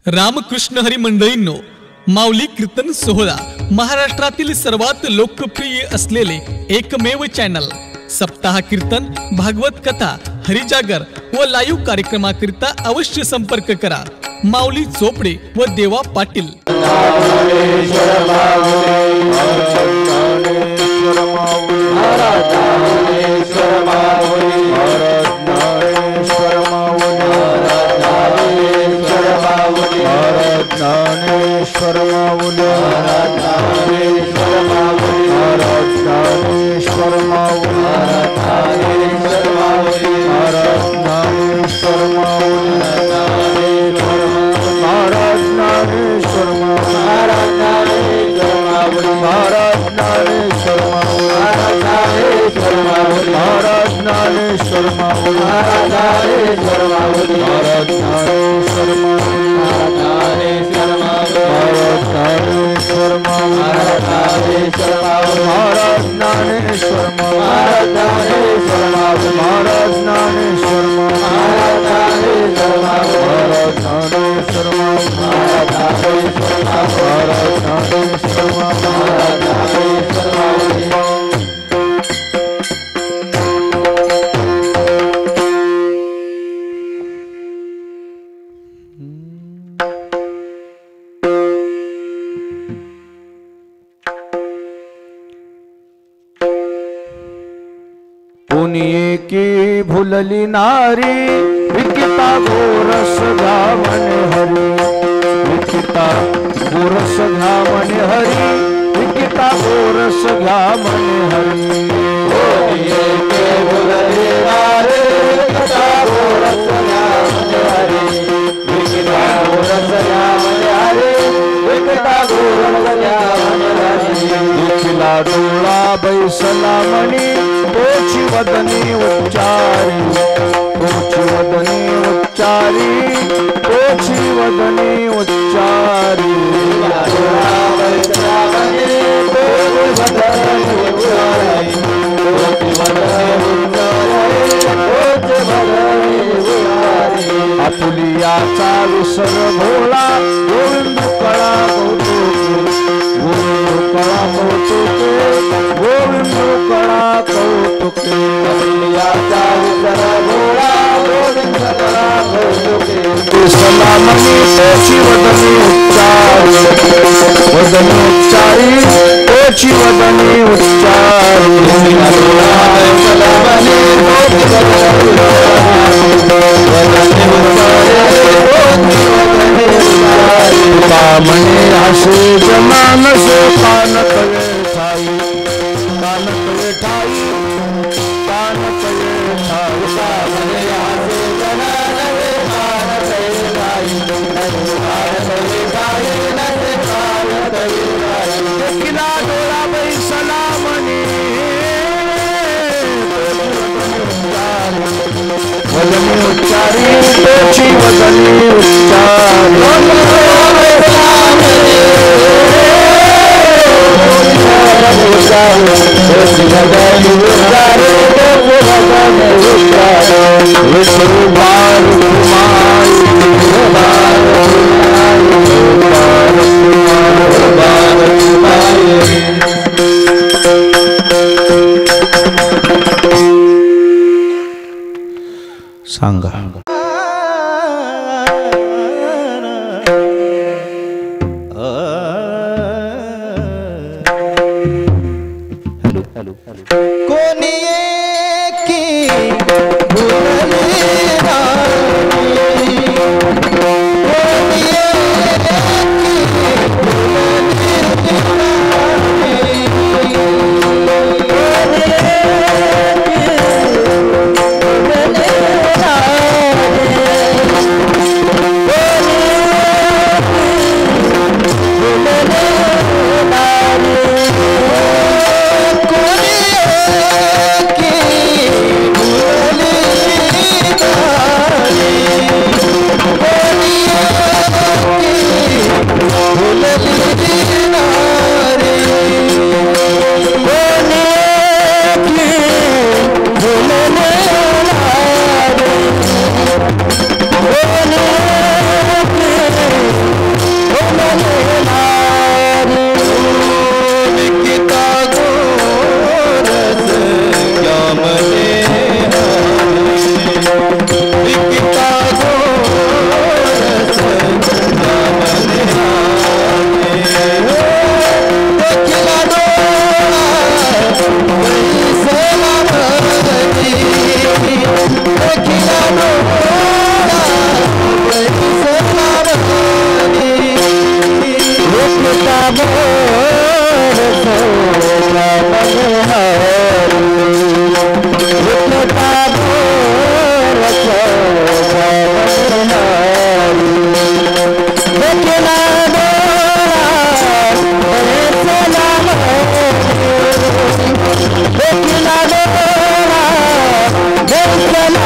रामकृष्ण हरी मंडळींनो, माऊली कीर्तन सोहळा महाराष्ट्रातील सर्वात लोकप्रिय असलेले एकमेव चॅनल सप्ताह कीर्तन, भागवत कथा, हरिजागर व लाईव्ह कार्यक्रमाकरिता अवश्य संपर्क करा। माऊली चोपडे व देवा पाटील। ज्ञानेश्वर माऊली ज्ञानेश्वर माऊली ज्ञानेश्वर माऊली ज्ञानेश्वर माऊली ज्ञानेश्वर माऊली महाराज ज्ञानेश्वर माऊली महाराज ज्ञानेश्वर माऊली महाराज ज्ञानेश्वर माऊली ज्ञानेश्वर माऊली महाराज ज्ञानेश्वर माऊली ज्ञानेश्वर महाराज ज्ञानेश्वर पुनिये की भुलली नारी विकिता गोरस घामने हरी विकिता गोरस घामने हरी विकिता गोरस घामने हरी पुनिये की भुलली नारी विकिता गोरस घामने हरी विकिता गोरस घामने हरी विकिता गोरस घामने हरी विकिला डोळा बैसला मणी तोची वदनी उच्चारी तोची वदनी उच्चारी तोची वदनी उच्चारी आपुलियाचा विसर भोळा गोविंद कळा कौतुके गोविंद कळा कौतुके गोविंद कळा कौतुके आपुलियाचा विसर भोळा गोविंद कळा कौतुके सलामनी तोची वदनी उच्चारी वदनी उच्चारी तोची वदनी उच्चारी सलामनी मने आशे जमान से कान कले ठाई कान कले ठाई कान कले ठाई मने आशे जमान से कान कले ठाई कान कले ठाई नसे कान कले ठाई किला डोला बई सलामनी वदनी उच्चारी तोची वदनी उच्चारी सांगा Oh देखला डोळा बैसला देखला डोळा बैसला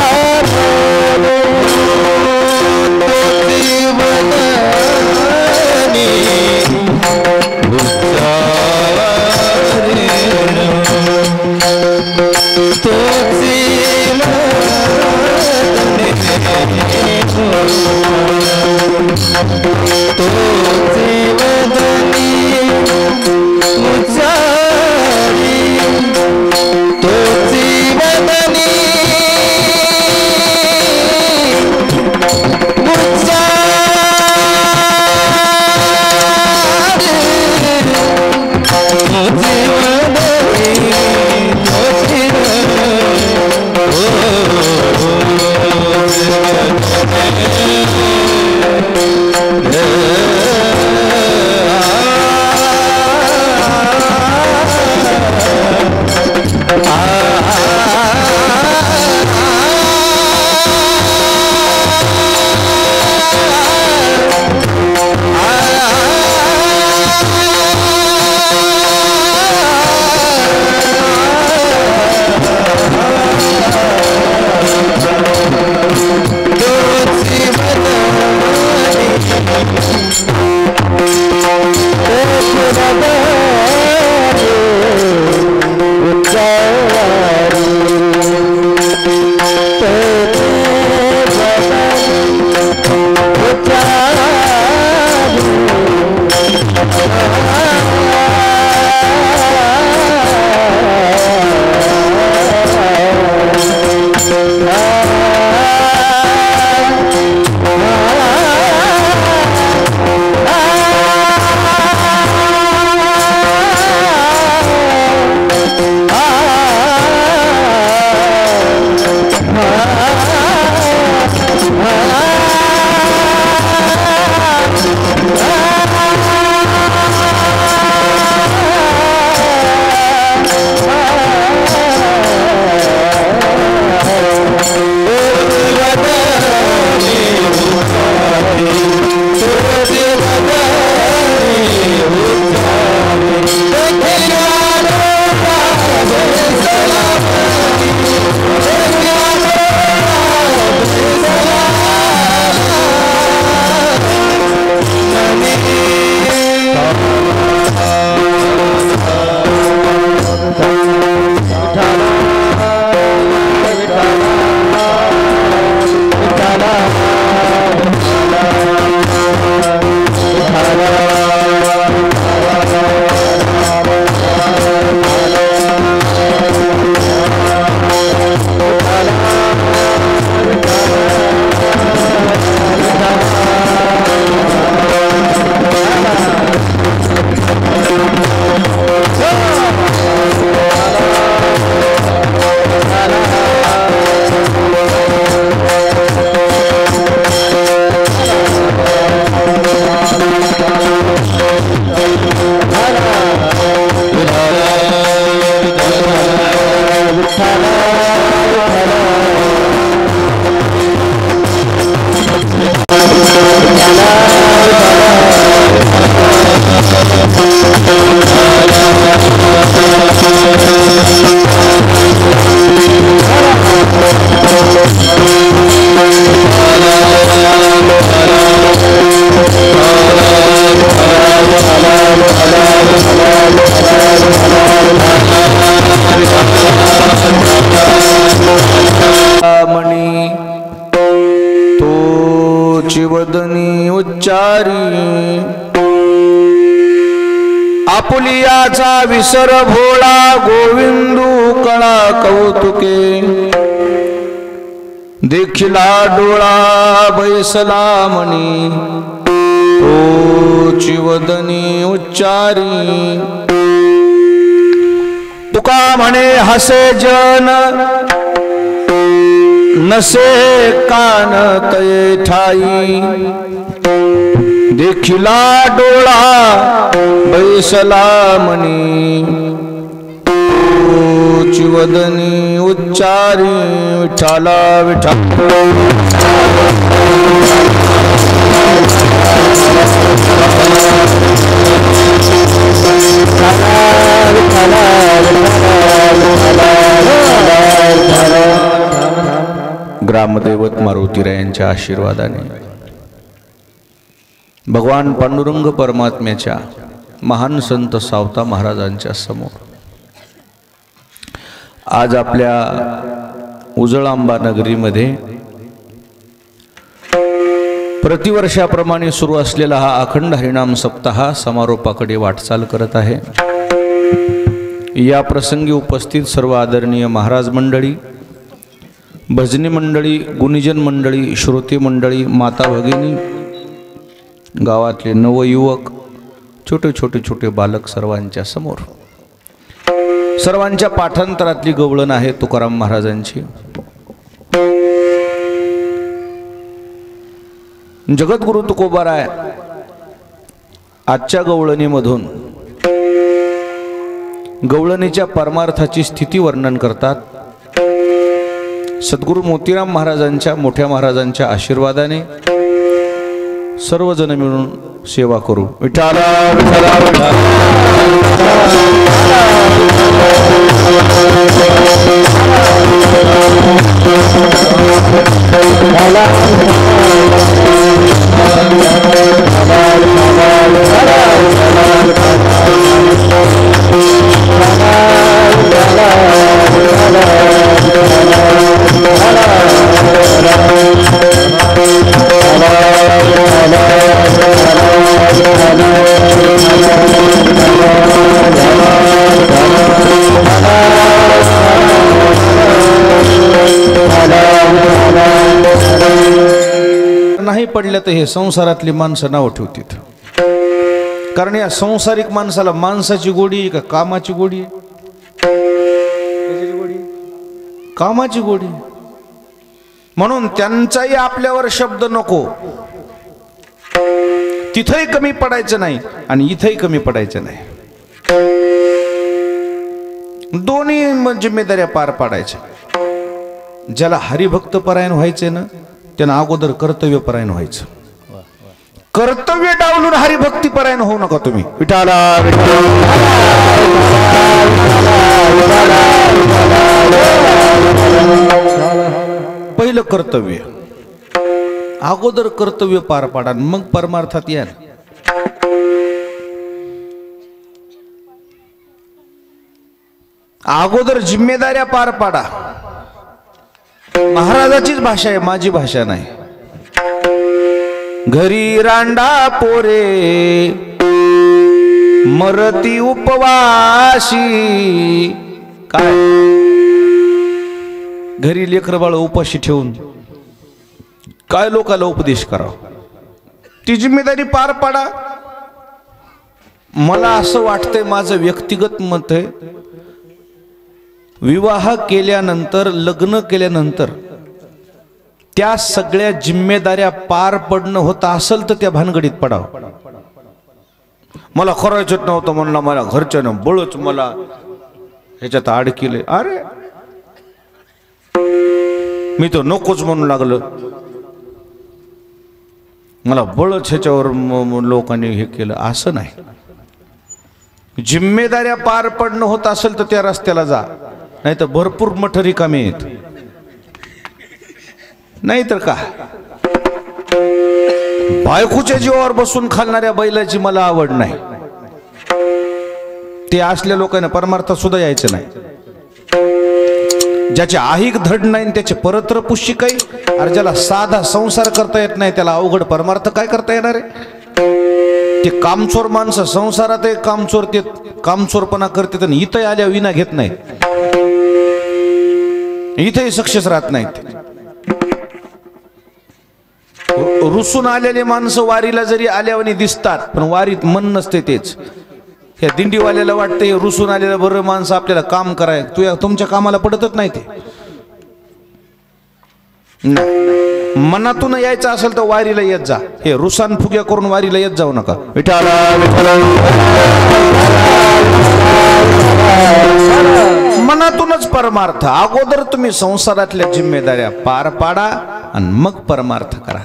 वदनी उच्चारी आपुलियाचा विसर भोळा गोविंदू कळा कौतुके देखिला डोळा बैसला मणी तोची वदनी उच्चारी तुका म्हणे हसे जन नसे कान तये ठाई देखिला डोळा बैसला मनी तोची वदनी उच्चारी विठ्ठला विठ्ठल ग्रामदैवत मारुतीरायांच्या आशीर्वादाने भगवान पांडुरंग परमात्म्याच्या महान संत सावता महाराजांच्या समोर आज आपल्या उजळांबा नगरीमध्ये प्रतिवर्षाप्रमाणे सुरू असलेला हा अखंड हरिनाम सप्ताह समारोपाकडे वाटचाल करत आहे। या प्रसंगी उपस्थित सर्व आदरणीय महाराज मंडळी, भजनी मंडळी, गुणीजन मंडळी, श्रोते मंडळी, माता भगिनी, गावातले नवयुवक, छोटे छोटे छोटे बालक सर्वांच्या समोर सर्वांच्या पाठांतरातली गवळण आहे तुकाराम महाराजांची। जगद्गुरु तुकोबाराय आजच्या गवळणीमधून गवळणीच्या परमार्थाची स्थिती वर्णन करतात। सद्गुरु मोतीराम महाराजांच्या मोठ्या महाराजांच्या आशीर्वादाने सर्वजण मिळून सेवा करू। विठाला विठाला विठाला नाही पडलं तर हे संसारातली माणसं नाव ठेवतात, कारण या संसारिक माणसाला माणसाची गोडी का कामाची गोडी? कामाची गोडी। म्हणून त्यांचाही आपल्यावर शब्द नको, तिथेही कमी पडायचं नाही आणि इथेही कमी पडायचं नाही, दोन्ही जिम्मेदाऱ्या पार पाडायच्या। ज्याला हरिभक्त परायण व्हायचे ना त्यांना अगोदर कर्तव्य परायण व्हायचं। कर्तव्य डावलून हरिभक्ती परायण होऊ नका तुम्ही। विठाला पहिलं कर्तव्य, अगोदर कर्तव्य पार पाडा मग परमार्थात या। अगोदर जिम्मेदाऱ्या पार पाडा। महाराजाचीच भाषा आहे, माझी भाषा नाही। घरी रांडा पोरे मरती उपवाशी, काय घरी लेकर बाळ उपाशी ठेवून काय लोकांना उपदेश करावा? ती जिम्मेदारी पार पाडा। मला असं वाटतंय, माझं व्यक्तिगत मत आहे, विवाह केल्यानंतर लग्न केल्यानंतर त्या सगळ्या जिम्मेदाऱ्या पार पडणं होत असेल तर त्या भानगडीत पडावं। मला करायचं नव्हतं म्हणलं, मला घरच्यानं बळच मला ह्याच्यात अडकिले, अरे मी तर नकोच म्हणू लागलं, मला बळच ह्याच्यावर लोकांनी हे केलं, असं नाही। जिम्मेदाऱ्या पार पडणं होत असेल तर त्या रस्त्याला जा, नाही तर भरपूर मठ रिकामे आहेत। नाही तर का बायकोच्या जीवावर बसून खालणाऱ्या बैलाची मला आवड नाही। ते असल्या लोकांना परमार्थात सुद्धा यायचं नाही। ज्याचे आहिक धड नाही त्याचे परत्र पुष्य काही, अरे ज्याला साधा संसार करता येत नाही त्याला अवघड परमार्थ काय करता येणार आहे? ते कामचोर माणसं संसारात कामचोर, ते कामचोरपणा करते आणि इथं आल्या विना घेत नाही, इथेही सक्सेस राहत नाहीत। रुसून आलेले माणसं वारीला जरी आल्यावानी दिसतात पण वारीत मन नसते तेच। ह्या दिंडीवाल्याला वाटतं हे रुसून आलेलं बरं माणसं आपल्याला काम कराय, तुमच्या कामाला पडतच नाही ते। मनातून यायचं असेल तर वारीला येत जा, हे रुसान फुग्या करून वारीला येत जाऊ नका। विठाला मनातूनच परमार्थ। अगोदर तुम्ही संसारातल्या जिम्मेदाऱ्या पार पाडा आणि मग परमार्थ करा।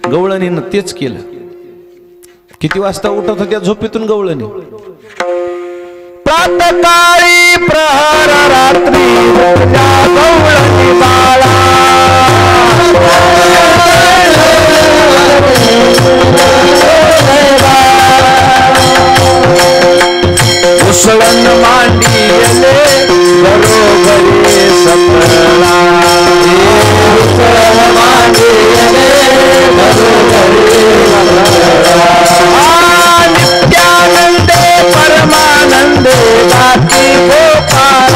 गवळणीनं तेच केलं। किती वाजता उठत होत्या झोपेतून गवळणी? प्रातःकाळी प्रहर रात्री गवळणी बाळा उसळण मांडी गेले घरोघरी सकळा उसळण मांडी गेले घरोघरी नित्यानंदे परमानंदे दाती गोपाल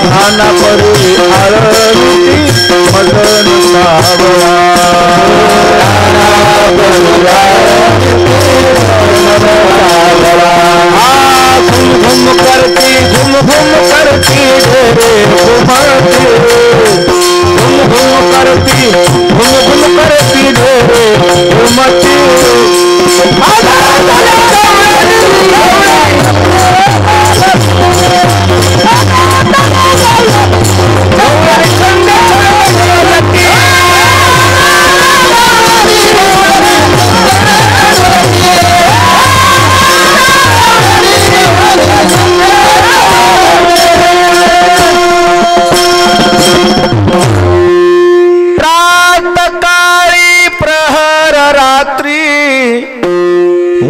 नाना परी आळती मदन सावळा घुम घुम करती ढेरे घुमती घुम घुम करती ढेरे घुमती प्रातकाळी प्रहर रात्री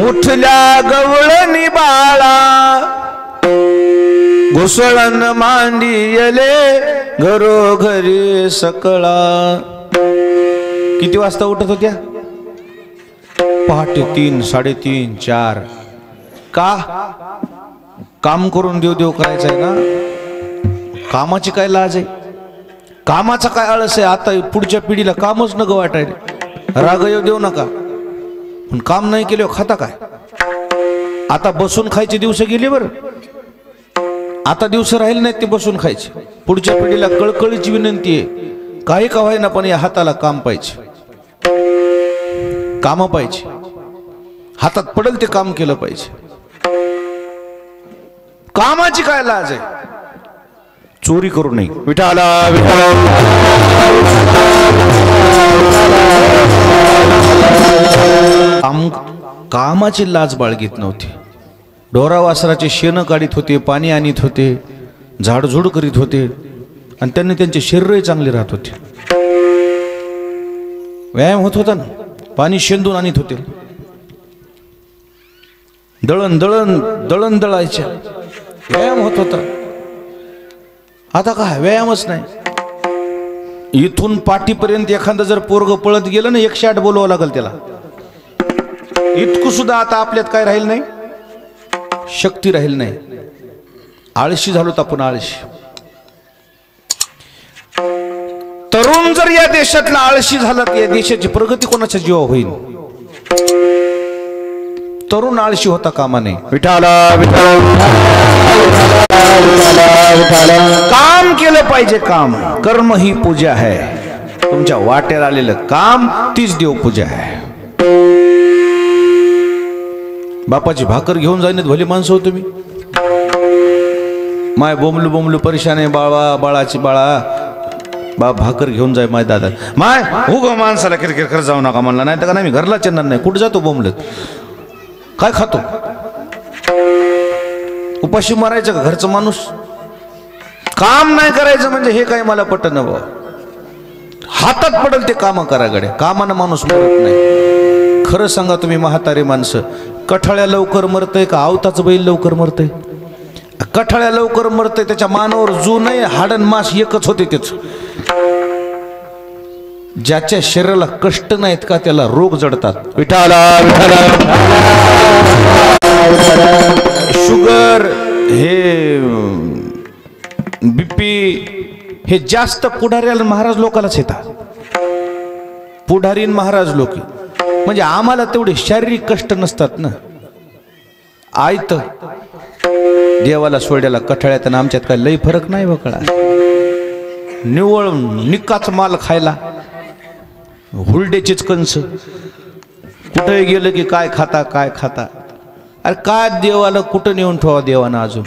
उठल्या गवळणी बाळा घुसळण मांडी येले घरोघरी सकळा. किती वाजता उठत होत्या? पहाटे 3, 3:30, 4. का? काम करून देव करायचंय ना. कामाची काय लाज आहे? कामाचा काय आळस आहे? आता पुढच्या पिढीला कामच नको वाटायला. राग येऊ देऊ नका, पण काम नाही केलं खाता काय? आता बसून खायचे दिवस गेले बरं. आता दिवस राहिले नाहीत ते बसून खायचे. पुढच्या पिढीला कळकळीची विनंती आहे, काही का होईना पण या हाताला काम पाहिजे, काम पाहिजे. हातात पडेल ते काम केलं पाहिजे. कामाची काय लाज आहे? चोरी करू नये. विठाला कामाची लाज बाळगीत नव्हती. ढोरा वासराचे शेण काढीत होते, पाणी आणीत होते, झाडझूड करीत होते, आणि त्यांनी त्यांचे शरीरही चांगले राहत होते. व्यायाम होत होता ना. पाणी शेंदून आणीत होते, दळण दळायच्या, व्यायाम होत होता. आता काय व्यायामच नाही. इथून पाठीपर्यंत एखादं जर पोरग पळत गेलं ना 108 बोलवावं लागेल त्याला. इतकं सुद्धा आता आपल्यात काय राहील नाही, शक्ती राहील नाही. आळशी झालोत आपण, आळशी. तरुण जर या देशातला आळशी झाला तर या देशाची प्रगती कोणाच्या जीवा होईल? तरुण आळशी होता कामा नये. काम केलं पाहिजे. काम कर्म ही पूजा है. तुमच्या वाटेर आलेलं काम तीच देवपूजा आहे. बापाची भाकर घेऊन जाईन भली माणसं हो तुम्ही. माय बोमलू परेशान आहे बाळाची बाप भाकर घेऊन जाय माय दादा. माय उग माणसाला किरकिर कर जाऊ नका म्हणला, नाही तर का नाही मी घरला चेणार नाही. कुठं जातो बोंबलत? काय खातो? उपाशी मारायचं का घरचं माणूस? काम नाही करायचं म्हणजे हे काय मला पटत ना. हातात पडेल ते काम करा गड्या. कामानं माणूस मरत नाही. खरं सांगा तुम्ही म्हातारे माणसं, कठाळ्या लवकर मरतय का आवताचं बैल लवकर मरतय? कठाळ्या लवकर मरतय, त्याच्या मानावर जू नाही, हाडन मास एकच होते त्याच. ज्याच्या शरीराला कष्ट नाहीत का त्याला रोग जडतात. शुगर, हे बीपी, हे जास्त पुढाऱ्याला महाराज लोकांनाच येतात. पुढारी महाराज लोक म्हणजे आम्हाला तेवढे शारीरिक कष्ट नसतात ना. आयत देवाला सोड्याला कठाळ्यात आणि आमच्यात काय लई फरक नाही बकळा. निव्वळ निकाच माल खायला, हुलड्याचीच कंस. कुठे गेलं की काय खाता. अरे काय देवाला कुठं नेऊन ठेवा देवानं? अजून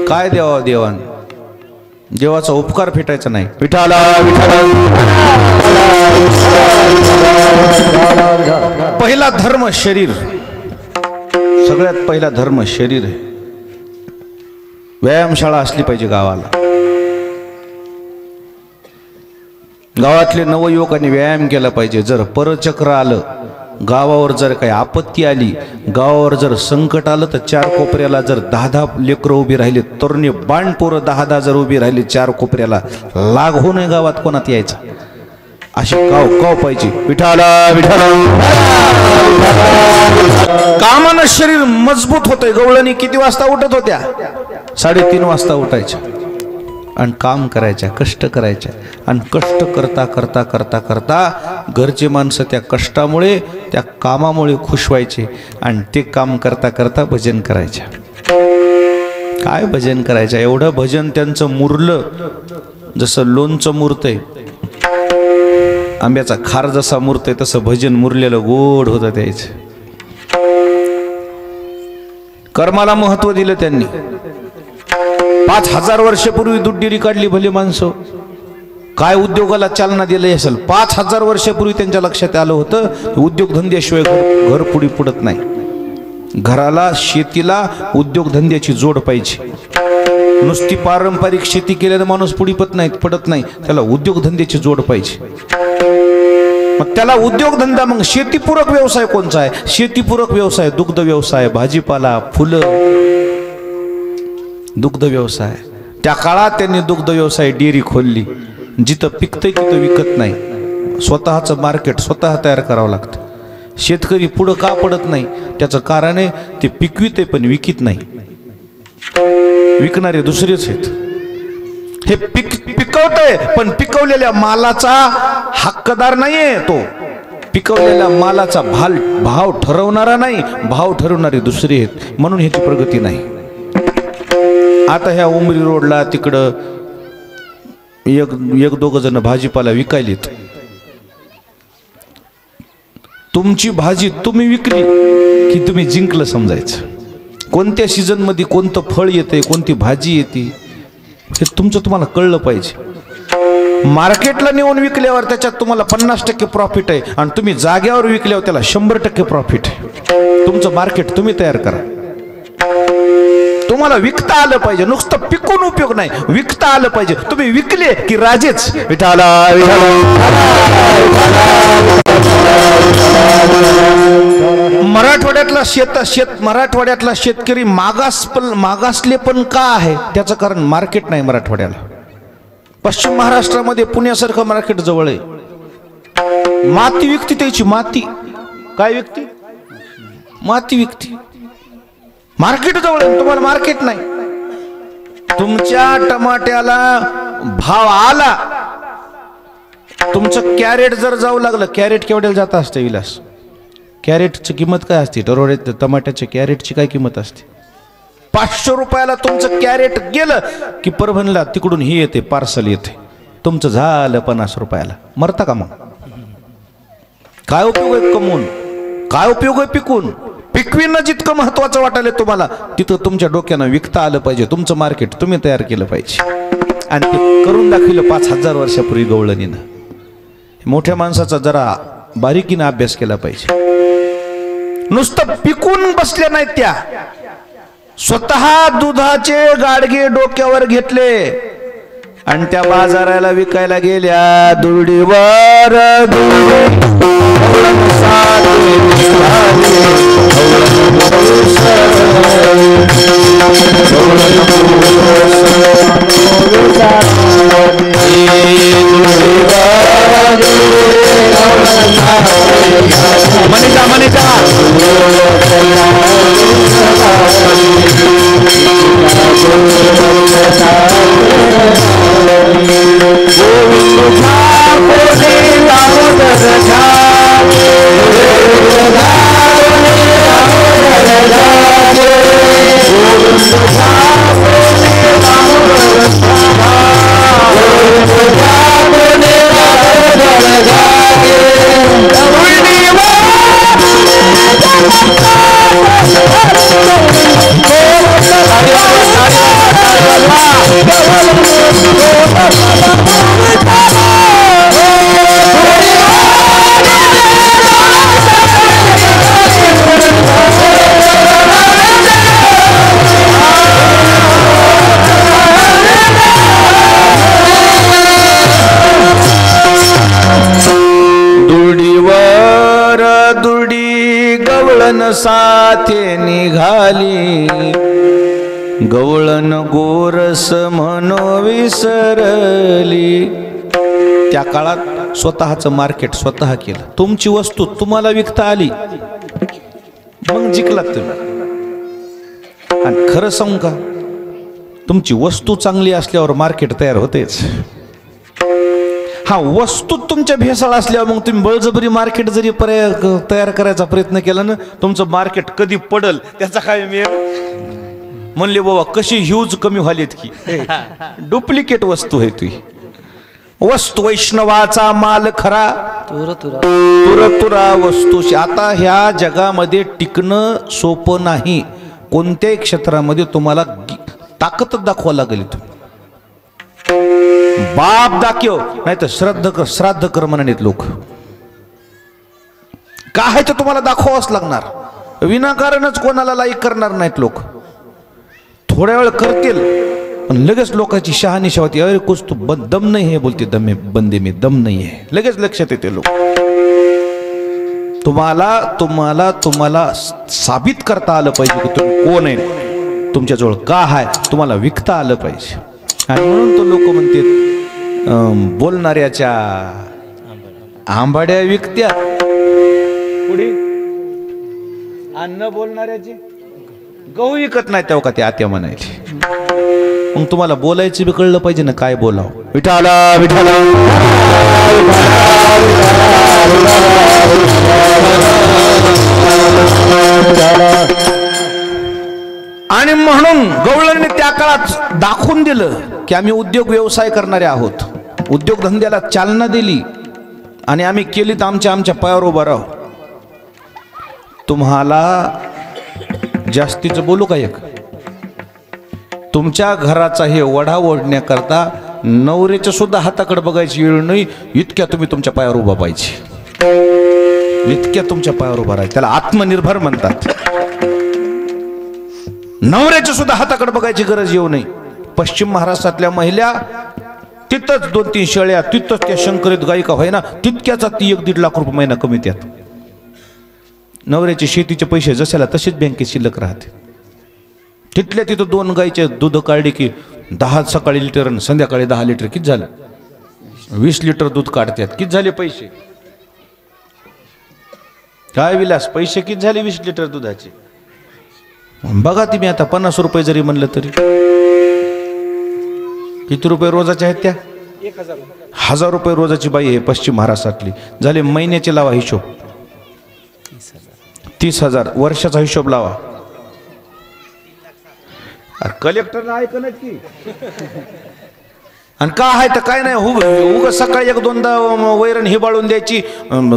काय द्यावा देवान? देवाचा उपकार फेटायचा नाही. विठाला पहिला धर्म शरीर. सगळ्यात पहिला धर्म शरीर आहे. व्यायामशाळा असली पाहिजे गावाला. गावातले नवयुवकांनी व्यायाम केला पाहिजे. जर परचक्र आलं, गावावर जर काही आपत्ती आली, गावावर जर संकट आलं, तर चार कोपऱ्याला जर 10-10 लेकरं उभी राहिली, तरुणी बाणपोरं 10-10 जर उभी राहिली चार कोपऱ्याला, लाग होऊ नये गावात कोणात यायचा. अशी काव पाहिजे. विठाला विठाला. कामानं शरीर मजबूत होतंय. गवळणी किती वाजता उठत होत्या? 3:30 वाजता उठायच्या आणि काम करायच्या, कष्ट करायच्या. आणि कष्ट करता करता करता करता घरचे माणसं त्या कष्टामुळे, त्या कामामुळे खुश व्हायचे. आणि ते काम करता करता भजन करायच्या. काय भजन करायच्या? एवढं भजन त्यांचं मुरलं जसं लोणचं मुरतंय, आंब्याचा खार जसा मुरतंय तसं भजन मुरलेलं गोड होतं त्याचं. कर्माला महत्व दिलं त्यांनी. 5000 वर्षापूर्वी दूध डेअरी काढली भले माणसं. काय उद्योगाला चालना दिलं असेल? 5000 वर्षापूर्वी त्यांच्या लक्षात आलं होतं उद्योगधंद्याशिवाय घर पुढे पडत नाही. घराला, शेतीला उद्योगधंद्याची जोड पाहिजे. नुसती पारंपरिक शेती केल्यानं माणूस पुढे पडत नाही. त्याला उद्योगधंद्याची जोड पाहिजे. मग त्याला उद्योगधंदा, मग शेतीपूरक व्यवसाय कोणचा आहे? शेतीपूरक व्यवसाय दुग्ध व्यवसाय, भाजीपाला, फुलं, दुग्ध व्यवसाय. त्या काळात त्यांनी दुग्ध व्यवसाय डेअरी खोलली. जिथं पिकतंय तिथं विकत नाही. स्वतःचं मार्केट स्वतः तयार करावं लागतं. शेतकरी पुढं का पडत नाही? त्याचं कारण आहे ते पिकविते पण विकित नाही. विकणारे दुसरेच आहेत. हे पिकवतंय पण पिकवलेल्या मालाचा हक्कदार नाहीये तो. पिकवलेल्या मालाचा भाव ठरवणारा नाही, भाव ठरवणारे दुसरे आहेत. म्हणून ह्याची प्रगती नाही. आता ह्या उमरी रोडला तिकडं एक दोघ जण भाजीपाला विकायलेत. तुमची भाजी तुम्ही विकली की तुम्ही जिंकलं समजायचं. कोणत्या सीझन मध्ये कोणतं फळ येते, कोणती भाजी येते, हे तुमचं तुम्हाला कळलं पाहिजे. मार्केटला नेऊन विकल्यावर त्याच्यात तुम्हाला 50% प्रॉफिट आहे आणि तुम्ही जाग्यावर विकल्यावर त्याला 100% प्रॉफिट आहे. तुमचं मार्केट तुम्ही तयार करा. तुम्हाला विकता आलं पाहिजे. नुसतं पिकून उपयोग नाही, विकता आलं पाहिजे. तुम्ही विकले की राजेच. विठाला मराठवाड्यातला शेतकरी मागासले पण का आहे? त्याचं कारण मार्केट नाही मराठवाड्याला. पश्चिम महाराष्ट्रामध्ये पुण्यासारखं मार्केट जवळ आहे. माती विकती त्याची. माती काय विकती? माती विकती. मार्केट जवळ आहे, तुम्हाला मार्केट नाही. तुमच्या टमाट्याला भाव आला, तुमचं कॅरेट जर जाऊ लागलं. कॅरेट केवढ्याला जात असते विलास? कॅरेटची किंमत काय असते? दररोज टमाट्याच्या कॅरेटची काय किंमत असते? 500 रुपयाला तुमचं कॅरेट गेलं की परभणीला तिकडून ही येते, पार्सल येते. तुमचं झालं 50 रुपयाला. मरता का मग? काय उपयोग आहे कमवून? काय उपयोग आहे पिकून? पिकविणं जितकं महत्वाचं वाटायला तुम्हाला, तिथं तुमच्या डोक्यानं विकता आलं पाहिजे. तुमचं मार्केट तुम्ही तयार केलं पाहिजे. आणि ते करून दाखवलं 5000 वर्षापूर्वी गवळणीनं. मोठ्या माणसाचा जरा बारीकीनं अभ्यास केला पाहिजे. नुसतं पिकून बसले नाहीत त्या. स्वतः दुधाचे गाडगे डोक्यावर घेतले आणि त्या बाजाराला विकायला गेल्या. दुर्डीवर मनीषा मनीषा Oh, गवळण साथे निघाली, गवळण गोरस म्हणो विसरली. त्या काळात स्वतःचं मार्केट स्वतः केलं. तुमची वस्तू तुम्हाला विकता आली, मग जिंकलात तुम्ही. आणि खरं सांगू का, तुमची वस्तू चांगली असल्यावर मार्केट तयार होतेच. हा, वस्तू तुमच्या भेसळ असल्यावर मग तुम्ही बळजबरी मार्केट जरी तयार करायचा प्रयत्न केला ना, तुमचं मार्केट कधी पडल त्याचा काय मेळ. म्हणले बाबा कशी ह्यूज कमी व्हालीत की, डुप्लिकेट वस्तू आहे ती. वस्तू वैष्णवाचा माल खरा, तुरतुरा वस्तूशी. आता ह्या जगामध्ये टिकणं सोपं नाही. कोणत्याही क्षेत्रामध्ये तुम्हाला ताकद दाखवा लागेल. बाप दाखव नाही तर श्राद्ध कर म्हणत लोक. काय तर तुम्हाला दाखवावंच लागणार. विनाकारणच कोणाला लाईक करणार नाहीत लोक. थोड्या वेळ करतील पण लगेच लोकांची शहानिशा होती. अरे कुछ तू दम नाही है बोलते, बंदे में दम नाही है. लगेच लक्षात येते लोक. तुम्हाला साबित करता आलं पाहिजे की तुम्ही कोण आहे, तुमच्याजवळ का आहे, तुम्हाला विकता आलं पाहिजे. आणि म्हणून तो लोक म्हणतात बोलणाऱ्याच्या आंबाड्या विकत्या, पुढे अन्न बोलणाऱ्याची गहू विकत नाही. तेव्हा का ते आत्या म्हणायचे. मग तुम्हाला बोलायचं बी कळलं पाहिजे ना, काय बोलाव. विठाला विठाला आणि म्हणून गवळणने त्या काळात दाखवून दिलं की आम्ही उद्योग व्यवसाय करणारे आहोत. उद्योगधंद्याला चालना दिली आणि आम्ही केली तर आमच्या पायावर उभा राहू. तुम्हाला जास्तीचं बोलू का, एक तुमच्या घराचा हे वढा ओढण्याकरता नवऱ्याच्या सुद्धा हाताकडे बघायची वेळ नाही. इतक्या तुम्ही तुमच्या पायावर उभा पाहिजे, इतक्या तुमच्या पायावर उभा राहायचं. त्याला आत्मनिर्भर म्हणतात. नवऱ्याच्या सुद्धा हाताकडे बघायची गरज येऊ नये. पश्चिम महाराष्ट्रातल्या महिला तिथंच 2-3 शेळ्या, तिथंच त्या शंकरीत गायिका होईना तितक्याचा ती 1-1.5 लाख रुपये महिना कमी त्यात. नवऱ्याचे शेतीचे पैसे जशाला तसेच बँकेत शिल्लक राहते. तिथल्या तिथं 2 गायीचे दूध काढले की 10 सकाळी लिटर आणि संध्याकाळी 10 लिटर. किती झालं? 20 लिटर दूध काढतात. किती झाले पैसे? काय विलास, पैसे किती झाले 20 लिटर दुधाचे? बघा तुम्ही आता 50 रुपये जरी म्हणलं तरी किती रुपये रोजाचे आहेत? त्या 1000 रुपये रोजाची बाई आहे पश्चिम महाराष्ट्रातली. झाले महिन्याचे लावा हिशोब, 30,000. वर्षाचा हिशोब लावा. कलेक्टरला ऐकणार की आणि का आहे तर काय नाही. उग सकाळी 1-2दा वैरण हिबाळून द्यायची,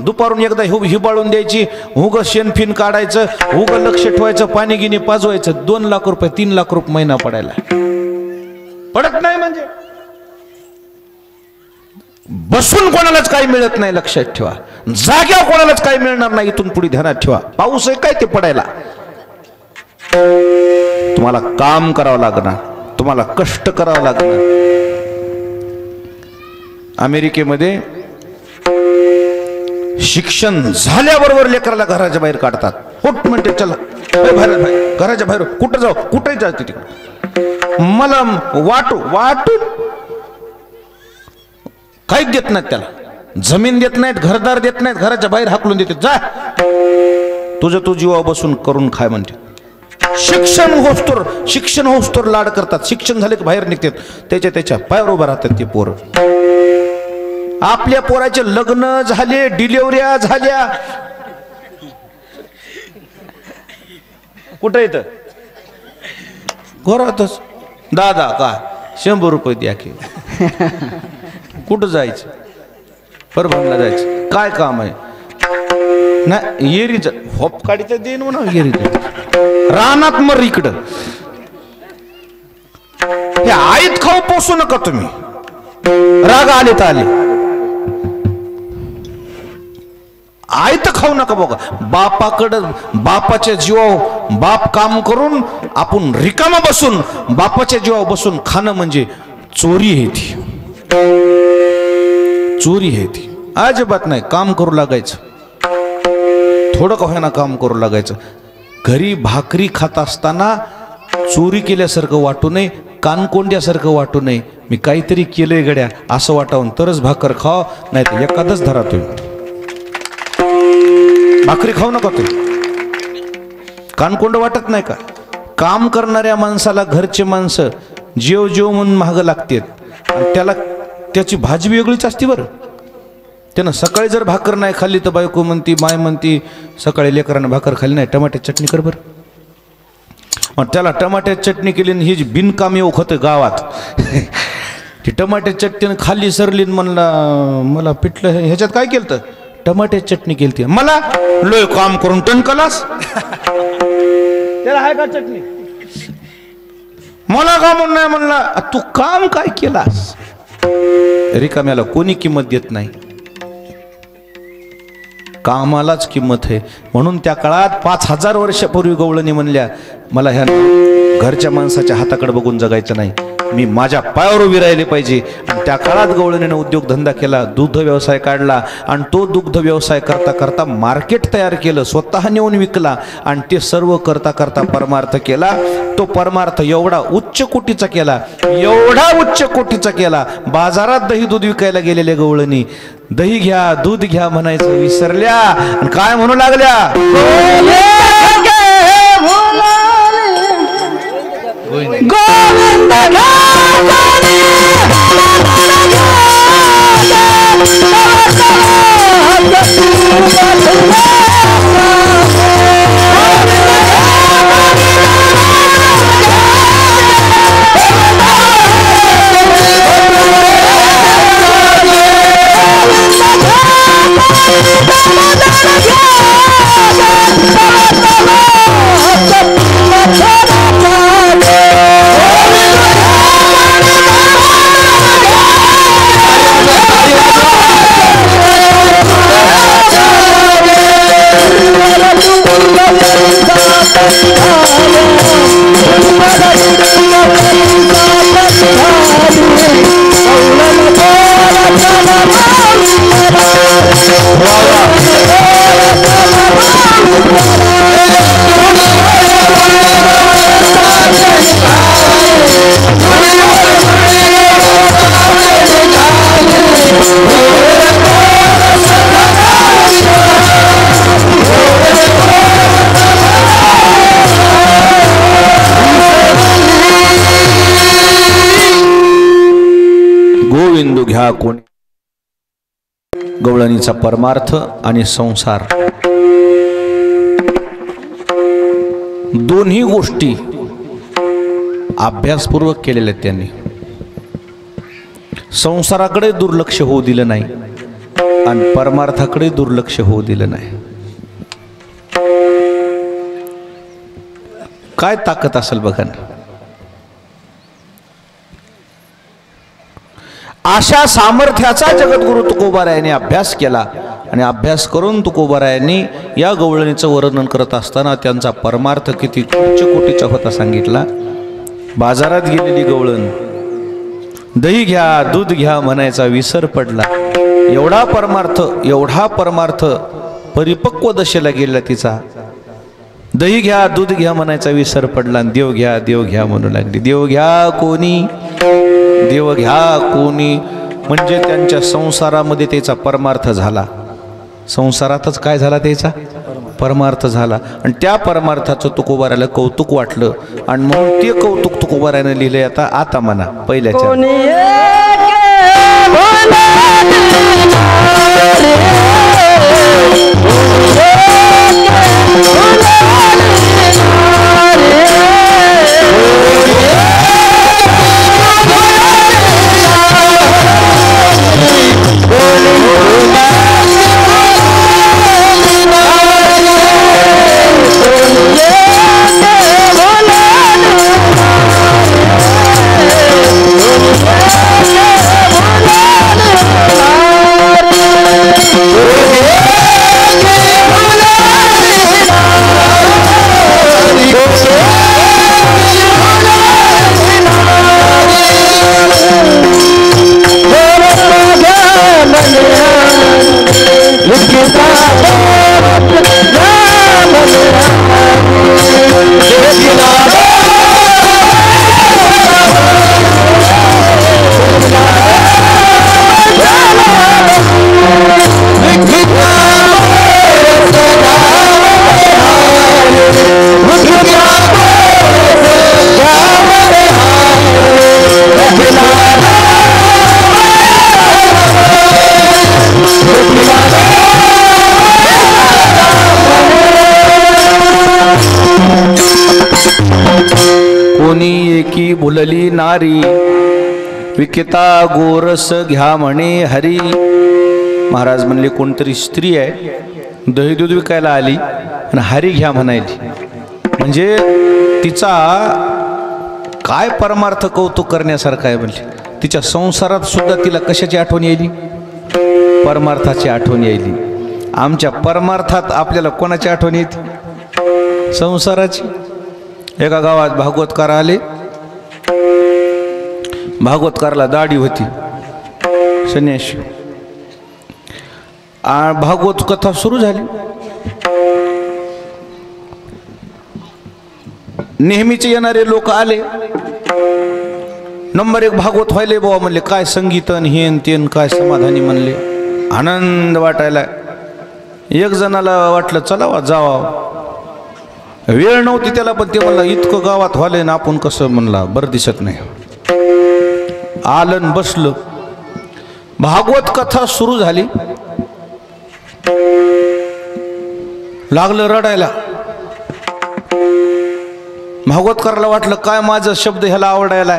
दुपारून एकदा हिबाळून द्यायची, उग शेणफिन काढायचं, उग लक्ष ठेवायचं, पाणी गिनी पाजवायचं. 2 लाख रुपये 3 लाख रुपये महिना पडायला पडत नाही. म्हणजे बसून कोणालाच काही मिळत नाही, लक्षात ठेवा. जाग्यावर कोणालाच काही मिळणार नाही. इथून पुढे ध्यानात ठेवा. पाऊस आहे काय ते पडायला. तुम्हाला काम करावं लागणार, तुम्हाला कष्ट करावं लागणार. अमेरिकेमध्ये शिक्षण झाल्याबरोबर लेकराला घराच्या बाहेर काढतात. कुठ म्हणते चला बाहेर, घराच्या बाहेर कुठं जाऊ, कुठे जाते तिकडे. मला वाटून काहीच देत नाहीत त्याला. जमीन देत नाहीत, घरदार देत नाहीत, घराच्या बाहेर हाकलून देतात. जा तुझं तू जीवा बसून करून खाय म्हणते. शिक्षण होस्तोर लाड करतात. शिक्षण झाले की बाहेर निघतात, त्याच्या पायावर उभा राहतात ते पोरं. आपल्या पोराचे लग्न झाले, डिलिव्हऱ्या झाल्या. कुठं येतं? घरातच. दादा का 100 रुपये द्या की. कुठं जायचं? परभणीला जायचं. काय काम आहे? नाही येरीच होपकाडीचं देईन म्हणा. येरीच रानात मर इकडं. हे आईत खाऊ पोसू नका तुम्ही. राग आले तर आले, आयत खाऊ नका. बघा बापाकडं, बापाच्या जीवावर बाप काम करून आपण रिकामा बसून बापाच्या जीवावर बसून खाणं म्हणजे चोरी आहे. ती चोरी आहे. ती अजिबात नाही. काम करू लागायचं, थोडं का होईना काम करू लागायचं. घरी भाकरी खात असताना चोरी केल्यासारखं वाटू नये, कानकोंड्यासारखं वाटू नये. मी काहीतरी केलंय गड्या असं वाटावून तरच भाकर खाव, नाही तर एखादच धरा तुम्ही. भाकरी खाऊ नका तुम्ही. कानकोंड वाटत नाही का? काम करणाऱ्या माणसाला घरचे माणसं जेव जेव म्हणून महाग लागतात आणि त्याला त्याची भाजी वेगळीच असते बरं. त्यानं सकाळी जर भाकर नाही खाल्ली तर बायको म्हणती, माय म्हणती, सकाळी लेकरानं भाकर खाल्ली नाही, टमाट्याची चटणी कर बरं. मग त्याला टमाट्याची चटणी केली आणि ही जी बिनकामी होतं गावात ती टमाट्याची चटणी खाल्ली सरली म्हणला मला पिठलं ह्याच्यात काय केलं तर टमाट्याची चटणी केली. मला लोय काम करून टणकलास त्याला आहे का चटणी? मला का म्हणून नाही म्हणला. तू काम काय केलास? रिकाम्याला कोणी किंमत देत नाही, कामालाच किंमत आहे. म्हणून त्या काळात 5000 वर्षापूर्वी गवळणी म्हणल्या मला ह्या घरच्या माणसाच्या हाताकडे बघून जगायचं नाही, मी माझ्या पायावर उभी राहिले पाहिजे. आणि त्या काळात गवळणीने उद्योगधंदा केला, दुग्ध व्यवसाय काढला आणि तो दुग्ध व्यवसाय करता करता मार्केट तयार केलं, स्वतः नेऊन विकला आणि ते सर्व करता करता परमार्थ केला. तो परमार्थ एवढा उच्च कोटीचा केला, एवढा उच्च कोटीचा केला. बाजारात दही दूध विकायला गेलेले गवळणी दही घ्या दूध घ्या म्हणायचं विसरल्या आणि काय म्हणू लागल्या, गोविंद घ्या कोणी. गवळणीचा परमार्थ आणि संसार दोन्ही गोष्टी अभ्यासपूर्वक केलेल्या आहेत त्यांनी. संसाराकडे दुर्लक्ष होऊ दिलं नाही आणि परमार्थाकडे दुर्लक्ष होऊ दिलं नाही. काय ताकद असेल बघा ना. अशा सामर्थ्याचा जगद्गुरु तुकोबारायांनी अभ्यास केला आणि अभ्यास करून तुकोबारायांनी या गवळणीचं वर्णन करत असताना त्यांचा परमार्थ किती उच्च कोटीचा होता सांगितला. बाजारात गेलेली गवळण दही घ्या दूध घ्या म्हणायचा विसर पडला. एवढा परमार्थ परिपक्व दशेला गेला तिचा. दही घ्या दूध घ्या म्हणायचा विसर पडला आणि देव घ्या म्हणू लागली. देव घ्या कोणी, देव घ्या कोणी म्हणजे त्यांच्या संसारामध्ये त्याचा परमार्थ झाला. संसारातच काय झाला त्याचा परमार्थ झाला आणि त्या परमार्थाचं तुकोबाराला कौतुक वाटलं आणि म्हणून ते कौतुक तुकोबाराने लिहिले. आता म्हणा पहिल्याच्या बोला भुलली नारी विकिता गोरस घ्या म्हणे हरी. महाराज म्हणले कोणतरी स्त्री आहे दही दूध विकायला आली आणि हरी घ्या म्हणायली. म्हणजे तिचा काय परमार्थ कौतुक करण्यासारखं आहे. म्हणले तिच्या संसारात सुद्धा तिला कशाची आठवण यायली? परमार्थाची आठवण यायली. आमच्या परमार्थात आपल्याला कोणाची आठवण येते? संसाराची. एका गावात भागवतकार आले. भागवतकारला दाढी होती, संन्याशी. भागवत कथा सुरू झाली. नेहमीचे येणारे लोक आले. नंबर 1 भागवत व्हायले बाबा. म्हणले काय संगीतन हेन तेन काय समाधानी. म्हणले आनंद वाटायला. एक जणाला वाटलं चलावा जावा. वेळ नव्हती त्याला, पण ते म्हणला इतकं गावात व्हायलंय ना आपण कसं. म्हणला बरं दिसत नाही. आलन बसलं. भागवत कथा सुरू झाली. लागलं रडायला. भागवतकरला वाटलं काय माझा शब्द ह्याला आवडायला,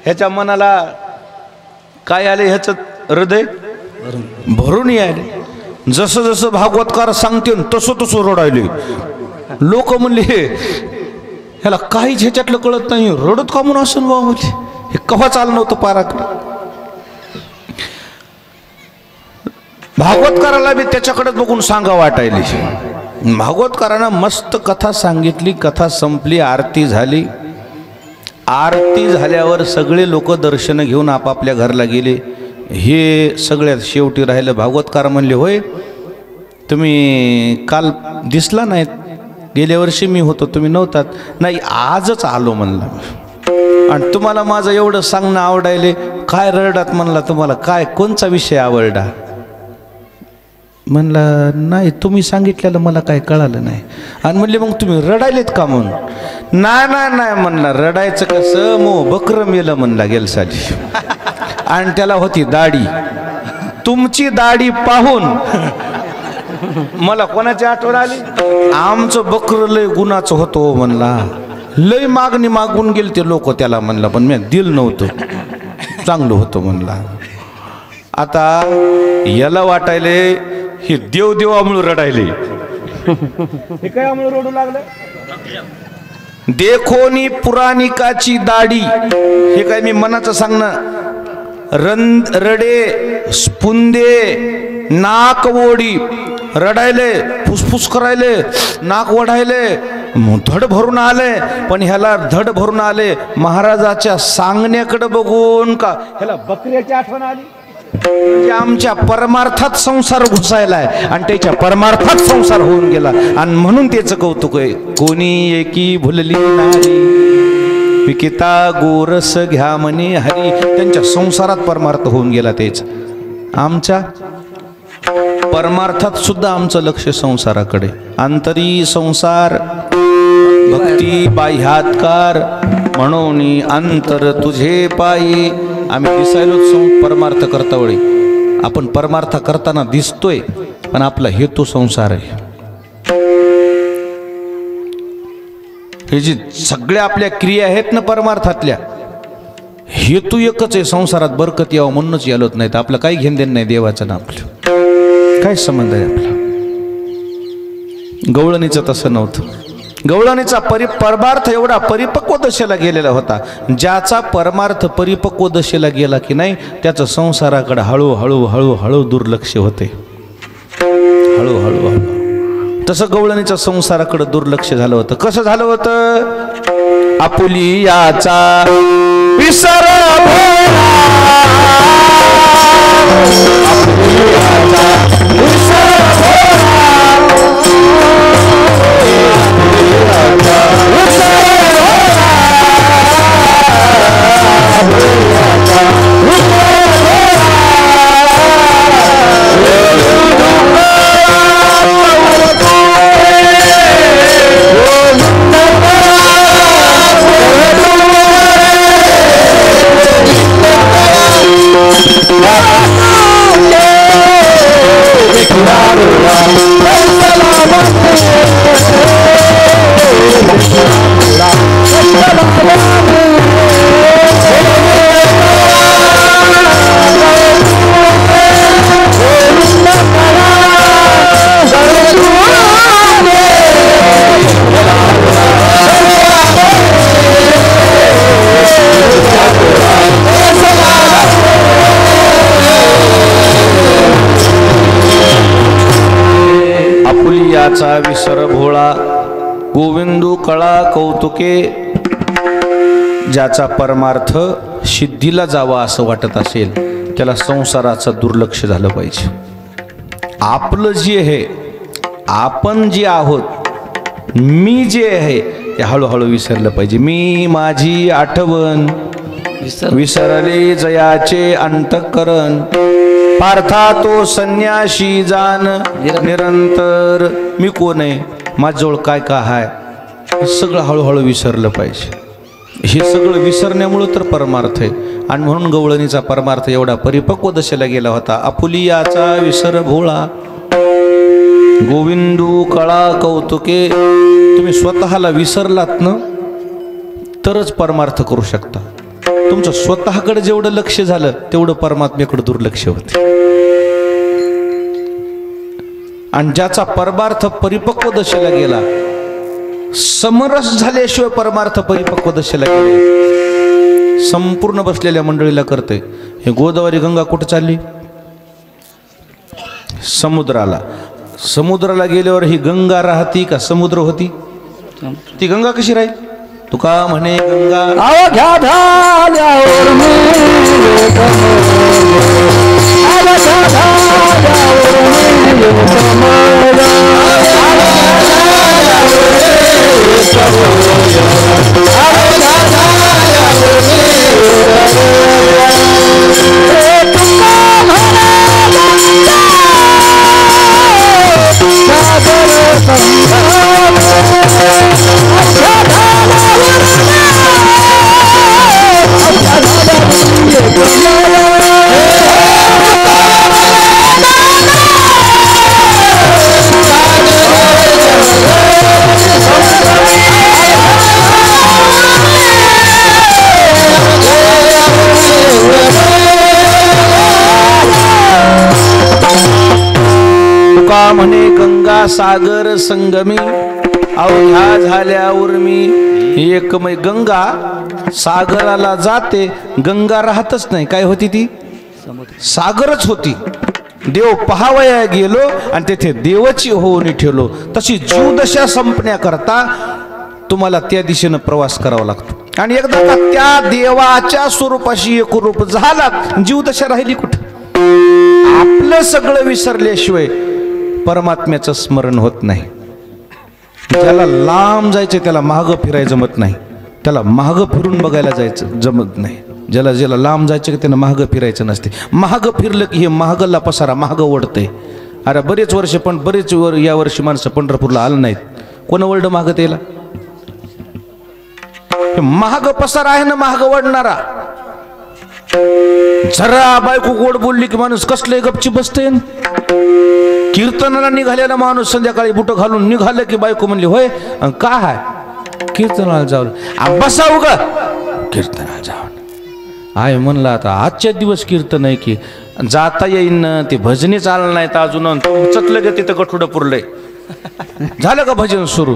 ह्याच्या मनाला काय आले, ह्याचं हृदय भरून आले. जसं जसं भागवतकार सांगते तसं तसं रडायले. लोक म्हणले ह्याला काहीच ह्याच्यातलं कळत नाही, रडत का म्हणून असं बाबा. हे कव्हा चाललं नव्हतं पाराकडे. भागवतकाराला बी त्याच्याकडे बघून सांगा वाटायली. भागवतकारानं मस्त कथा सांगितली. कथा संपली, आरती झाली. आरती झाल्यावर सगळे लोक दर्शन घेऊन आपापल्या घरला गेले. हे सगळ्यात शेवटी राहिलं. भागवतकार म्हणले होय तुम्ही काल दिसला नाहीत, गेल्या वर्षी मी होतो तुम्ही नव्हतात. नाही आजच आलो म्हणला. आणि तुम्हाला माझं एवढं सांगणं आवडायले, काय रडत म्हणला, तुम्हाला काय कोणचा विषय आवडला. म्हणला नाही तुम्ही सांगितलेलं मला काय कळालं नाही. आणि म्हणले मग तुम्ही रडायलेत का म्हणून. नाही म्हणला रडायचं कसं, मो बकर मेलं म्हणला गेलसाली. आणि त्याला होती दाढी. तुमची दाढी पाहून मला कोणाची आठवण आली. आमचं बकर लय गुणाचं होतं म्हणला. लय मागणी मागून गेले ते लोक त्याला. म्हणला पण मी दिल नव्हतं, चांगलं होतं म्हणला. आता याला वाटायले हे देव देवामुळे रडायले. हे काय आम्हाला रडू लागलं. देखोनी पुराणिकाची दाढी. हे काय मी मनाचं सांगणं. रडे स्पुंदे नाक ओढी. रडायले, फुसफुस करायले, नाक ओढायले, धड भरून आले. पण ह्याला धड भरून आले महाराजाच्या सांगण्याकडे बघून का ह्याला बकऱ्याची आठवण आली. म्हणजे आमच्या परमार्थात संसार घुसायलाय आणि त्याच्या परमार्थात संसार होऊन गेला. आणि म्हणून त्याचं कौतुक आहे. कोणी एकी भुलली नारी विकिता गोरस घ्या म्हणे हरी. त्यांच्या संसारात परमार्थ होऊन गेला तेच. आमच्या परमार्थात सुद्धा आमचं लक्ष संसाराकडे. अंतरी संसार भक्ती बाह्यात्कार म्हणून अंतर तुझे पायी. आम्ही दिसायलोच परमार्थ करता वेळी. आपण परमार्थ करताना दिसतोय पण आपला हेतू संसार आहे. हे जी सगळ्या आपल्या क्रिया आहेत ना परमार्थातल्या, हेतू एकच आहे, संसारात बरकत यावं म्हणूनच यालोत. नाही तर आपलं काही घेण देण नाही देवाचं ना आपलं काय संबंध आहे आपला. गवळणीचं तसं नव्हतं. गवळणीचा परमार्थ एवढा परिपक्व दशेला गेलेला होता. ज्याचा परमार्थ परिपक्व दशेला गेला की नाही त्याचं संसाराकडे हळूहळू हळूहळू दुर्लक्ष होते. हळूहळू हळू तसं गवळणीच्या संसाराकडे दुर्लक्ष झालं होतं. कसं झालं होतं. आपुली याचा विसर La याचा विसर भोळा गोविंदू कळा कौतुके. ज्याचा परमार्थ सिद्धीला जावा असं वाटत असेल त्याला संसाराचं दुर्लक्ष झालं पाहिजे. आपलं जे आहे, आपण जे आहोत, मी जे आहे ते हळूहळू विसरलं पाहिजे. मी माझी आठवण विसरले जयाचे अंतःकरण. पार्था तो संन्याशी जाण निरंतर. मी कोण आहे, माझ्याजवळ काय काय आहे, सगळं हळूहळू विसरलं पाहिजे. हे सगळं विसरण्यामुळं तर परमार्थ आहे. आणि म्हणून गवळणीचा परमार्थ एवढा परिपक्व दशेला गेला होता. आपुलियाचा विसर भोळा गोविंदू कळा कौतुके. तुम्ही स्वतःला विसरलात ना तरच परमार्थ करू शकता. तुमचं स्वतःकडे जेवढं लक्ष झालं तेवढं परमात्म्याकडे दुर्लक्ष होते. आणि ज्याचा परमार्थ परिपक्व दशेला गेला, समरस झाल्याशिवाय परमार्थ परिपक्व दशेला गेले. संपूर्ण बसलेल्या मंडळीला करते. हे गोदावरी गंगा कुठं चालली? समुद्राला. समुद्राला गेल्यावर ही गंगा राहती का समुद्र होती? ती गंगा कशी राहील? तुका म्हणे गंगा अवघ्या झाल्यावर म्हणे गंगा सागर संगमी अवघ्या झाल्यावर मी एकमय. गंगा सागराला जाते, गंगा राहतच नाही. काय होती ती? सागरच होती. देव पहावया गेलो आणि तेथे देवाची होऊन ठेवलो. तशी जीवदशा संपण्याकरता तुम्हाला त्या दिशेनं प्रवास करावा लागतो. आणि एकदा का त्या देवाच्या स्वरूपाशी एकरूप झाला, जीवदशा राहिली कुठं? आपलं सगळं विसरल्याशिवाय परमात्म्याचं स्मरण होत नाही. ज्याला लांब जायचं त्याला मागं फिरायचं जमत नाही. त्याला मागं फिरून बघायला जायचं जमत नाही. ज्याला लांब जायचं की त्यानं मागं फिरायचं नसते. मागं फिरलं की हे मागला पसारा मागं ओढतंय. अरे बरेच वर्ष, पण बरेच या वर्षी माणसं पंढरपूरला आलं नाहीत. कोण ओढलं मागं त्याला? महाग पसारा आहे ना महाग ओढणारा. जरा बायको गोड बोलली की माणूस कसले गपची बसते. कीर्तनाला निघालेला माणूस संध्याकाळी बुट घालून निघालं की बायको म्हणली होय काय आहे? कीर्तनाला जाऊन बसाव ग. कीर्तनाला जाऊन आहे म्हणलं आता आजच्या दिवस कीर्तन आहे की जाता येईन. ते भजनी चाललं नाही तर अजून चटलं गे तिथं गठुडं पुरलंय. झालं का भजन सुरू?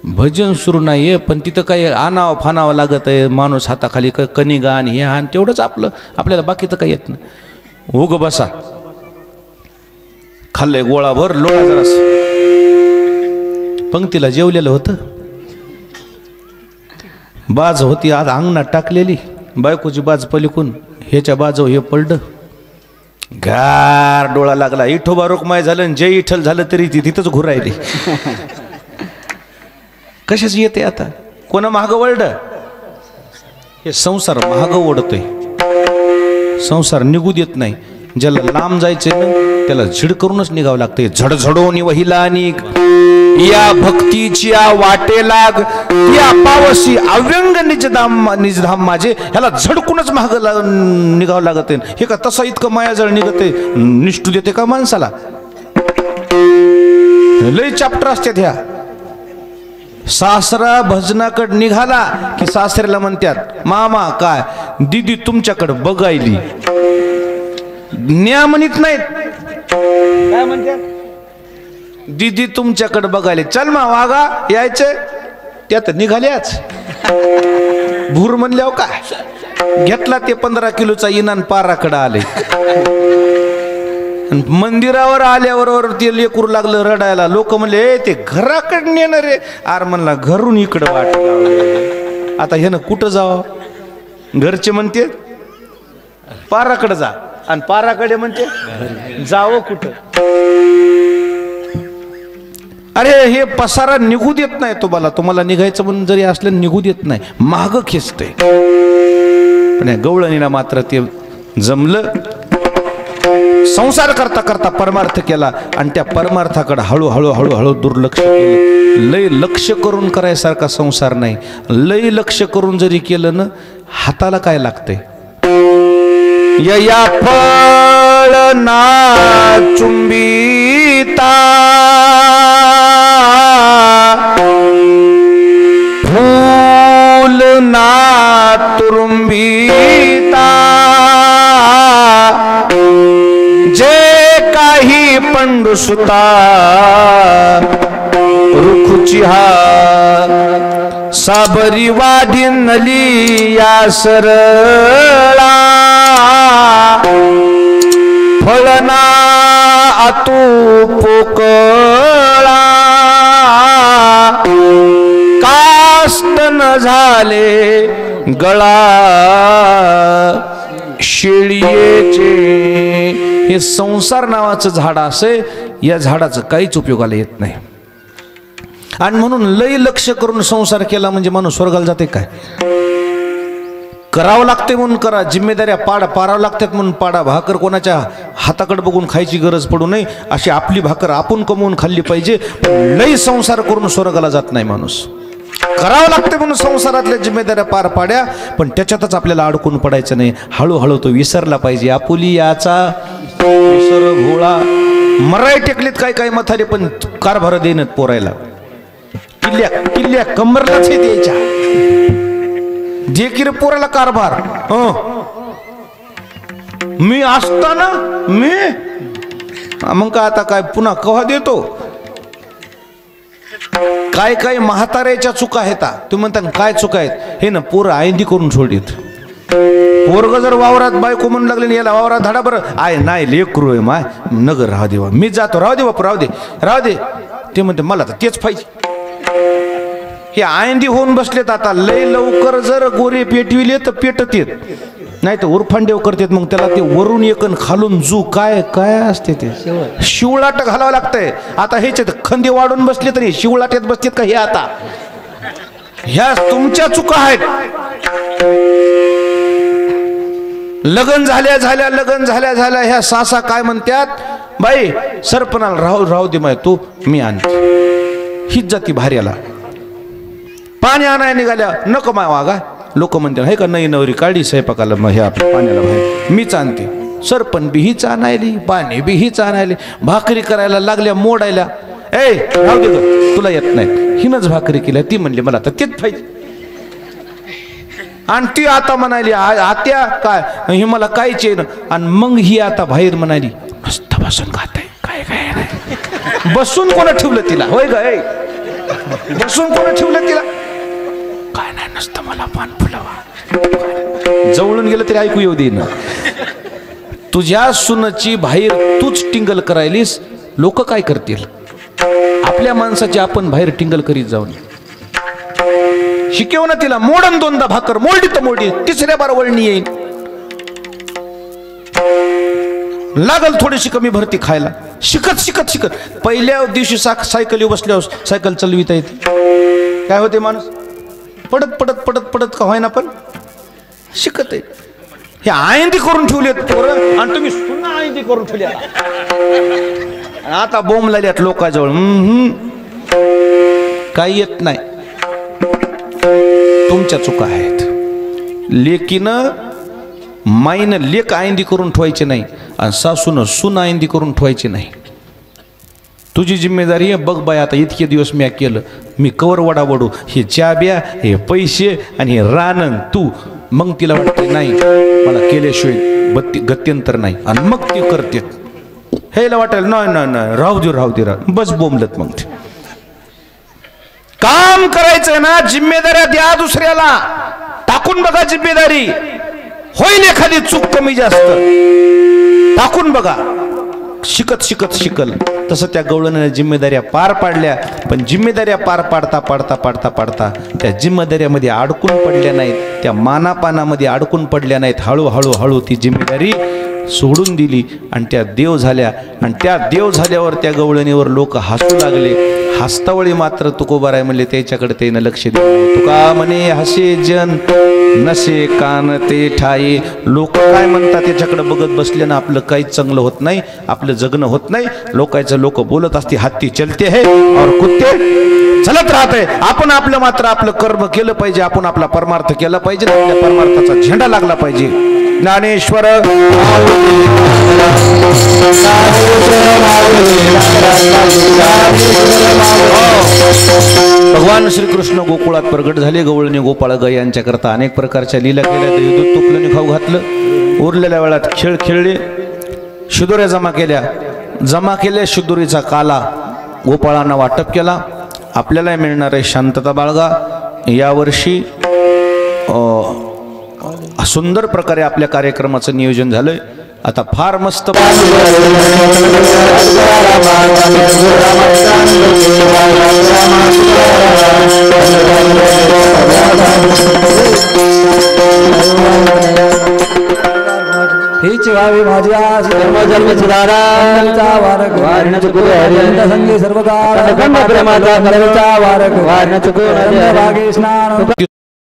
भजन सुरू नाहीये, पण तिथं काही आणावं फानावं लागत आहे. माणूस हाताखाली कणी गाण हे आण तेवढंच आपल्याला बाकीचं काही येत नाही. उग बसा. खाल्लंय गोळाभर लोळा जरास. पंक्तीला जेवलेलं होतं. बाज होती आज अंगणात टाकलेली. बायकोची बाज पलिकून ह्याच्या बाजू हे पडलं. गार डोळा लागला. इठोबा रोकमाय झालं, जय इठल झालं तरी ती तिथंच घुरायली. कशाच येते आता? कोणा महाग वळड? हे संसार महाग ओढतोय. संसार निघू देत नाही. ज्याला लांब जायचंय ना त्याला झिड करूनच निघावं लागतंय. झडझडून वहिला निघ या भक्तीच्या वाटे लाग. या पावसी अव्यंग निजधाम माझे. ह्याला झडकूनच महाग निघावं लागत. हे का तसा इतकं मायाजळ निघते निष्ठू देते का माणसाला? लय चॅप्टर असतात ह्या. सासरा भजनाकडे निघाला की सासऱ्याला म्हणतात मामा काय दीदी तुमच्याकडे बघायली. न्या म्हणत नाहीत. काय म्हणतात? दीदी तुमच्याकडे बघायले. चल मा वागा यायचे त्यात निघाल्याच. भूर म्हणल्यावर काय घेतला ते 15 किलोचा इनान पाराकडे आले. मंदिरावर आल्यावर ते लेकरू लागलं रडायला. लोक म्हणले ए ते घराकडे नेणार रे. आर म्हणला घरून इकडं वाट लावली. आता हे ना कुठं जावं. घरचे म्हणते पाराकडे जा आणि पाराकडे म्हणते जावं कुठं. अरे हे पसारा निघू देत नाही तुम्हाला निघायचं म्हणून जरी असलं निघू देत नाही, माग खेचते. पण गवळणीला मात्र ते जमलं. संसार करता करता परमार्थ केला आणि त्या परमार्थाकडे हळूहळू हळूहळू दुर्लक्ष केलं. लय लक्ष करून करायसारखा संसार नाही. लय लक्ष करून जरी केलं ना हाताला काय लागतंय. या फळ ना चुंबिता फूल ना तुरुंबिता जे काही पंडुसुता रुखुची हा साबरी वाढीनली या सरळा फळना आतू पोकळा कास्त न झाले गळा शेळीचे. हे संसार नावाचं झाड असे, या झाडाचं काहीच उपयोगाला येत नाही. आणि म्हणून लय लक्ष करून संसार केला म्हणजे माणूस स्वर्गाला जाते काय. करावं लागते म्हणून करा, जिम्मेदाऱ्या पाडावं लागतात म्हणून पाडा. भाकर कोणाच्या हाताकडे बघून खायची गरज पडू नये. अशी आपली भाकर आपण कमवून खाल्ली पाहिजे. पण लय संसार करून स्वर्गाला जात नाही माणूस. करावं लागते म्हणून संसारातल्या जिम्मेदाऱ्या पार पाड्या, पण त्याच्यातच आपल्याला अडकून पडायचं नाही. हळूहळू तो विसरला पाहिजे. आपुली याचा विसर भोळा. मराई टेकलीत काय काय मथारे पण कारभार देण्यात पोरायला. किल्ल्या कंबरलाच द्यायच्या. देखील पोराला कारभार. मी असताना मी मग का आता काय पुन्हा कव्हा देतो. काय काय म्हाताऱ्याच्या चुका आहेत. तुम्ही म्हणता काय चुका आहेत. हे ना पोरं आयंदी करून सोडीत. पोरग जर वावरात बायको म्हणून लागले याला वावरात धाडा बरं आय नाही लेकरू आहे माय नगर राहू दे मी जातो राहू दे बापू राहू दे. ते म्हणते मला तर तेच पाहिजे. हे आयंदी होऊन बसलेत. आता लय लवकर जर गोरे पेटविले तर पेटत येत नाही तर उरफांडेव करतात. मग त्याला ते वरून एकन खालून जू काय काय असते ते शिवलाट घालावं लागतंय. आता ह्याच्यात खंदे वाढून बसले तरी शिवलाट्यात बसतेत का हे. आता ह्या तुमच्या चुका आहेत. लग्न झाल्या ह्या सासा काय म्हणतात बाई सरपणाला राहू दे माय तू मी आणते. हीच जाती भार्याला. पाणी आणाय निघाल्या नको माय वागा. लोक म्हणतात हे का नाही नवरी काढी स्वयंपाकाला ह्या पाण्याला बाहेर मीच आणते. सरपण बी हीच आणायली पाणी बी हीच आणायली. भाकरी करायला लागल्या मोडायला. ए राहू दे ग तुला येत नाही. हिनच भाकरी केल्या. ती म्हणली मला तर तेच पाहिजे. आणि ती आता म्हणाली आत्या काय हे मला काहीच आहे ना. आणि मग ही आता बाहेर म्हणाली मस्त बसून खाताय काय काय नाही. बसून कोणा ठेवलं तिला होय ग. बसून कोणा ठेवलं तिला काय नाही नसतं मला पान फुलावा. जवळून गेलं तरी ऐकू येऊ दे ना. तुझ्या सुनची बाहेर तूच टिंगल करायलीस. लोक काय करतील. आपल्या माणसाची आपण बाहेर टिंगल करीत जाऊन शिकव ना तिला. मोडन दोनदा भाकर मोडली तर मोडली तिसऱ्या बार वळणी येईल. लागल थोडीशी कमी भरती खायला. शिकत पहिल्या दिवशी सायकल बसल्यावर सायकल चालविता येते. काय होते माणूस पडत का व्हायना पण शिकत आहे. हे आयंदी करून ठेवलेत पोरं आणि तुम्ही पुन्हा आयंदी करून ठेवले. आता बोंब लागल्यात लोकांजवळ. काही येत नाही. तुमच्या चुका आहेत. लेकीनं माईनं लेक आयंदी करून ठेवायची नाही आणि सासूनं सून आयंदी करून ठेवायची नाही. तुझी जिम्मेदारी आहे. बघ बाय आता इतके दिवस मी केलं मी कवर वडावडू हे चाब्या हे पैसे आणि हे रानन तू. मग तिला वाटते नाही मला केल्याशिवाय गत्यंतर नाही आणि मग ते करते. हेला वाटेल नाही राहू दे बस बोंबलत. मग ते काम करायचं ना. जिम्मेदाऱ्या द्या दुसऱ्याला. टाकून बघा जिम्मेदारी. होईल एखादी चूक कमी जास्त टाकून बघा. शिकत शिकत शिकल तसं त्या गवळणीने जिम्मेदाऱ्या पार पाडल्या. पण जिम्मेदाऱ्या पार पाडता पाडता पाडता पाडता त्या जिम्मेदाऱ्यामध्ये अडकून पडल्या नाहीत, त्या मानापानामध्ये अडकून पडल्या नाहीत. हळूहळू हळू ती जिम्मेदारी सोडून दिली आणि त्या देव झाल्या. आणि त्या देव झाल्यावर त्या गवळणीवर लोक हसू लागले. हसतावळी मात्र तुकोबाराय म्हणले त्याच्याकडे त्यानं लक्ष दिलं. तुका म्हणे हसे जन नसे कान ते ठाई. लोक काय म्हणतात त्याच्याकडे बघत बसले ना आपलं काहीच चांगलं होत नाही, आपलं जगणं होत नाही. लोकांचं लोक बोलत असते हत्ती चलते है और कुत्ते चलत राहते. आपण आपलं मात्र आपलं कर्म केलं पाहिजे, आपण आपला परमार्थ केला पाहिजे, आपल्या परमार्थाचा झेंडा लागला पाहिजे. ज्ञानेश्वर भगवान श्रीकृष्ण गोकुळात प्रगट झाले. गवळणी गोपाळ गाय यांच्या करता अनेक प्रकारच्या लीला केल्या. दूध तुपलं खाऊ घातलं. उरलेल्या वेळात खेळ खेळले. शिदोऱ्या जमा केल्या. शिदोरीचा काला गोपाळांना वाटप केला. आपल्याला मिळणार आहे शांतता बाळगा. यावर्षी सुंदर प्रकारे आपल्या कार्यक्रमाचं नियोजन झालंय. आता फार मस्त हीच व्हावी माझी आस जन्म सुधारा वारक वारणाच गुरु हरियंत संगी सर्वकाळ प्रेमाचा कलेचा वारक वारणाच गुरु भागी स्नान